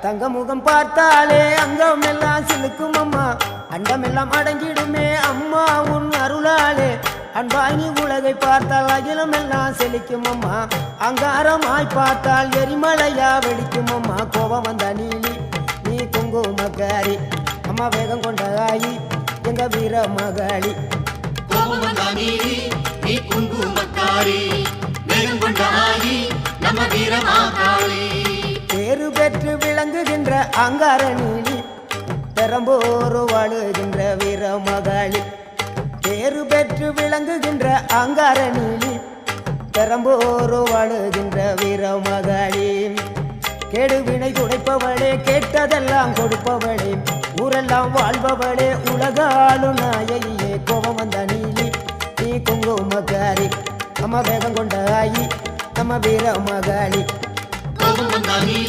தங்க முகம் பார்த்தாலே அங்கம் எல்லாம் சிலுக்கும் அம்மா அண்டமெல்லாம் அடங்கிடுமே அம்மா உன் அருளாலே அன்பாய் நீ உலகை பார்த்தால் அகிலம் எல்லாம் செழிக்கும் அம்மா அங்காரமாய் பார்த்தால் எரிமலையா வெடிக்கும் அம்மா கோபம் வந்த நீலி நீ குங்குமக்காரி அம்மா வேகம் கொண்ட ஆயி எங்க வீர மகாளி கோபம் வந்த நீலி நீ குங்குமக்காரி வேகம் கொண்ட ஆயி நம்ம வீர மகாளி பேரு பெற்று விளங்குகின்ற அங்கார நீலி பெரம்போர் வாழுகின்ற வீர மகாளி பேரு பெற்று விளங்குகின்ற அங்கார நீலி பெரம்போர் வாழுகின்ற வீர மகாளி கேடுவினை துடைப்பவளே கேட்டதெல்லாம் கொடுப்பவளே ஊரெல்லாம் வாழ்பவளே உலகாலும் நாயகியே கோபம் வந்த நீலி நீ குங்குமக்காரி அம்மா வேகம் கொண்ட ஆயி நம்ம வீர மகாளி கோபம் வந்த நீலி